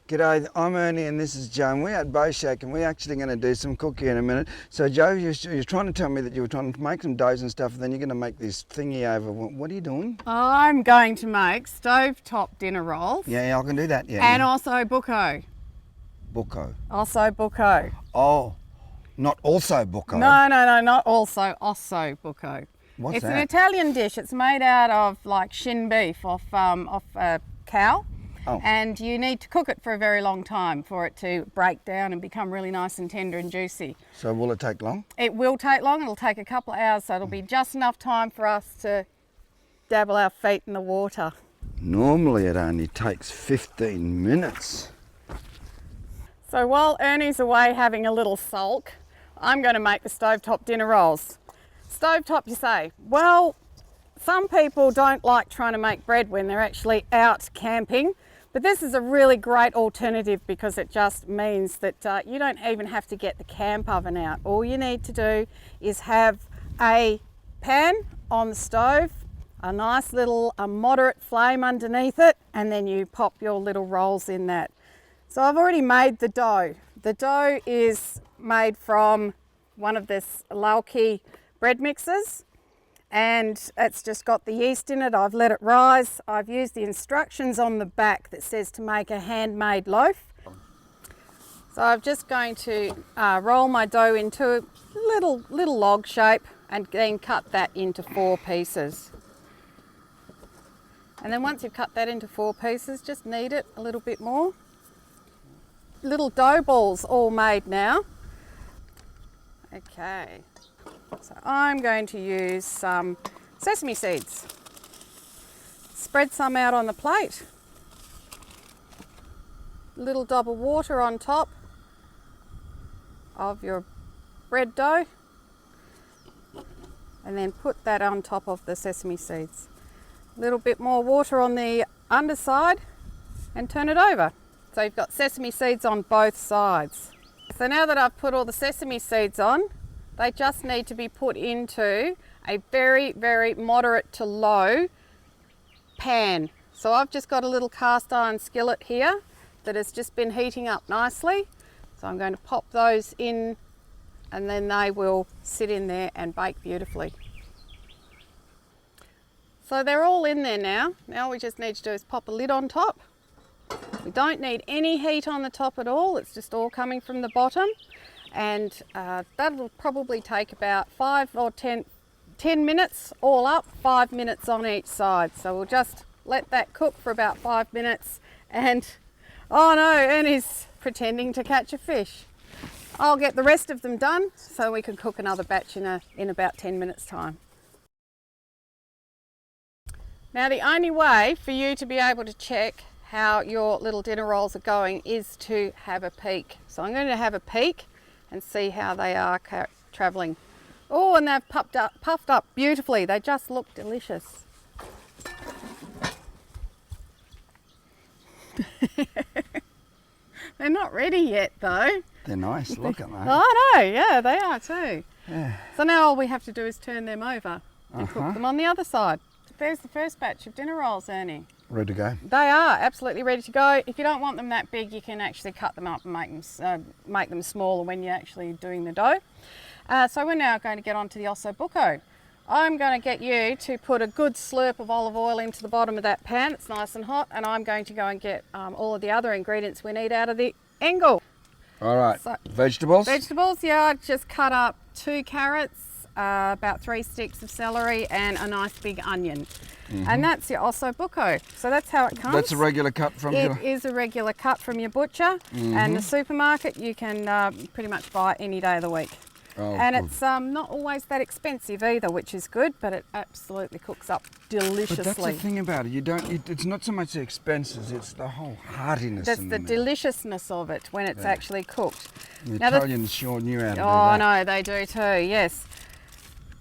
G'day, I'm Ernie and this is Joe, and we're at Bow Shack and we're actually going to do some cooking in a minute. So Joe, you're trying to tell me that you were trying to make some doughs and stuff, and then you're going to make this thingy over. What are you doing? I'm going to make stovetop dinner rolls. Yeah, I can do that, yeah. And Osso Bucco. Bucco. Osso Bucco. Oh, not also Bucco. No, not also. Osso Bucco. What's it's that? an Italian dish. It's made out of like shin beef off a cow. Oh. And you need to cook it for a very long time for it to break down and become really nice and tender and juicy. So will it take long? It will take long. It'll take a couple of hours, so it'll be just enough time for us to dabble our feet in the water. Normally it only takes 15 minutes. So while Ernie's away having a little sulk, I'm going to make the stovetop dinner rolls. Stovetop, you say? Well, some people don't like trying to make bread when they're actually out camping, but this is a really great alternative because it just means that you don't even have to get the camp oven out. All you need to do is have a pan on the stove, a nice little moderate flame underneath it, and then you pop your little rolls in that. So I've already made the dough. The dough is made from one of this Lauki bread mixers, and it's just got the yeast in it. I've let it rise. I've used the instructions on the back that says to make a handmade loaf. So I'm just going to roll my dough into a little log shape and then cut that into 4 pieces. And then once you've cut that into 4 pieces, just knead it a little bit more. Little dough balls all made now. Okay, so I'm going to use some sesame seeds. Spread some out on the plate. Little dab of water on top of your bread dough, and then put that on top of the sesame seeds. A little bit more water on the underside and turn it over. So you've got sesame seeds on both sides. So now that I've put all the sesame seeds on, they just need to be put into a very, very moderate to low pan. So I've just got a little cast iron skillet here that has just been heating up nicely. So I'm going to pop those in, and then they will sit in there and bake beautifully. So they're all in there now. Now we just need to do is pop a lid on top. We don't need any heat on the top at all. It's just all coming from the bottom. And that'll probably take about 5 or 10 minutes all up, 5 minutes on each side. So we'll just let that cook for about 5 minutes. And oh no, Ernie's pretending to catch a fish. I'll get the rest of them done so we can cook another batch in about 10 minutes time. Now the only way for you to be able to check how your little dinner rolls are going is to have a peek. So I'm going to have a peek and see how they are travelling. Oh, and they've puffed up beautifully. They just look delicious. They're not ready yet though. They're nice, look at that. I know, yeah, they are too. Yeah. So now all we have to do is turn them over and cook them on the other side. There's the first batch of dinner rolls, Ernie. Ready to go? They are absolutely ready to go. If you don't want them that big, you can actually cut them up and make them smaller when you're actually doing the dough. So we're now going to get on to the Osso Bucco. I'm going to get you to put a good slurp of olive oil into the bottom of that pan. It's nice and hot, and I'm going to go and get all of the other ingredients we need out of the angle. All right, So, vegetables? Vegetables, yeah, I just cut up 2 carrots, about 3 sticks of celery, and a nice big onion. And that's your Osso Bucco. So that's how it comes. That's a regular cut from your... It is a regular cut from your butcher, and the supermarket you can pretty much buy it any day of the week. Oh, and good. it's not always that expensive either, which is good, but it absolutely cooks up deliciously. But that's the thing about it. It's not so much the expenses; it's the whole heartiness. That's the deliciousness of it when it's actually cooked. The Now Italians sure knew how to do that. Oh no, they do too. Yes.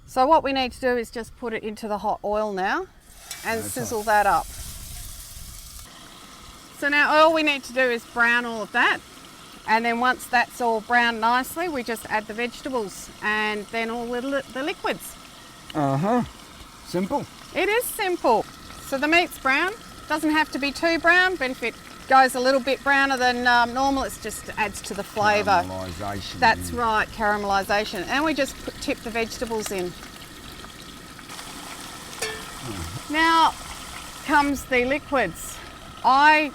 So what we need to do is just put it into the hot oil now, and sizzle that up. So now all we need to do is brown all of that. And then once that's all browned nicely, we just add the vegetables and then all the liquids. Simple. It is simple. So the meat's brown. Doesn't have to be too brown, but if it goes a little bit browner than normal, it just adds to the flavour. Caramelisation. That's right, caramelisation. And we just tip the vegetables in. Now comes the liquids. I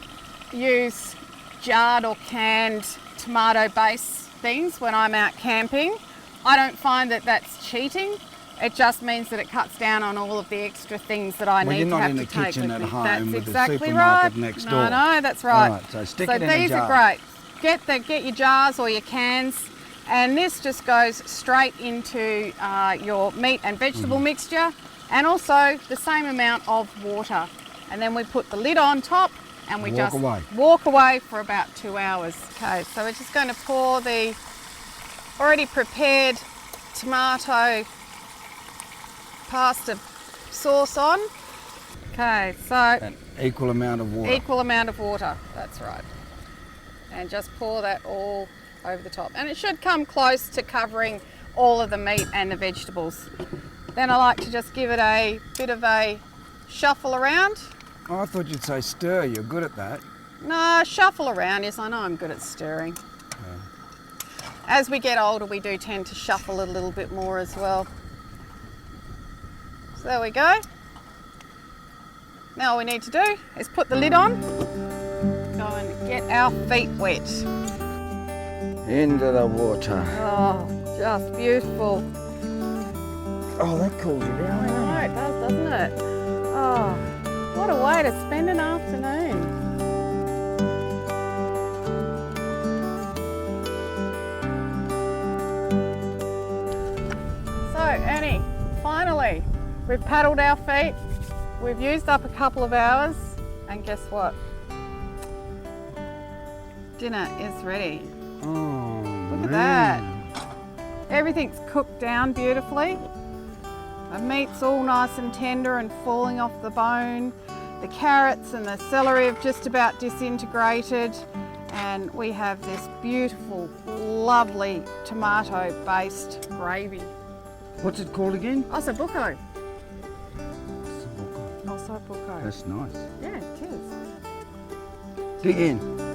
use jarred or canned tomato base things when I'm out camping. I don't find that that's cheating. It just means that it cuts down on all of the extra things that I need to have to take with me. You're not in the kitchen at home That's with the exactly supermarket right. next door. No, that's right. All right, so stick it in a these jar. are great. Get your jars or your cans, and this just goes straight into your meat and vegetable mixture, and also the same amount of water. And then we put the lid on top, and we walk away for about 2 hours. Okay, so we're just going to pour the already prepared tomato pasta sauce on. Okay, so An equal amount of water. equal amount of water, that's right. And just pour that all over the top. And it should come close to covering all of the meat and the vegetables. Then I like to just give it a bit of a shuffle around. Oh, I thought you'd say stir. You're good at that. No, shuffle around, yes, I know I'm good at stirring. As we get older, we do tend to shuffle a little bit more as well. So there we go. Now all we need to do is put the lid on, go and get our feet wet. Into the water. Oh, just beautiful. Oh, that cools you down. I know, it does, doesn't it? Oh, what a way to spend an afternoon. So, Ernie, finally, we've paddled our feet, we've used up a couple of hours, and guess what? Dinner is ready. Oh, Look at that. Everything's cooked down beautifully. The meat's all nice and tender and falling off the bone. The carrots and the celery have just about disintegrated. And we have this beautiful, lovely tomato-based gravy. What's it called again? Osso Bucco. Osso Bucco. That's nice. Yeah, it is. Dig in.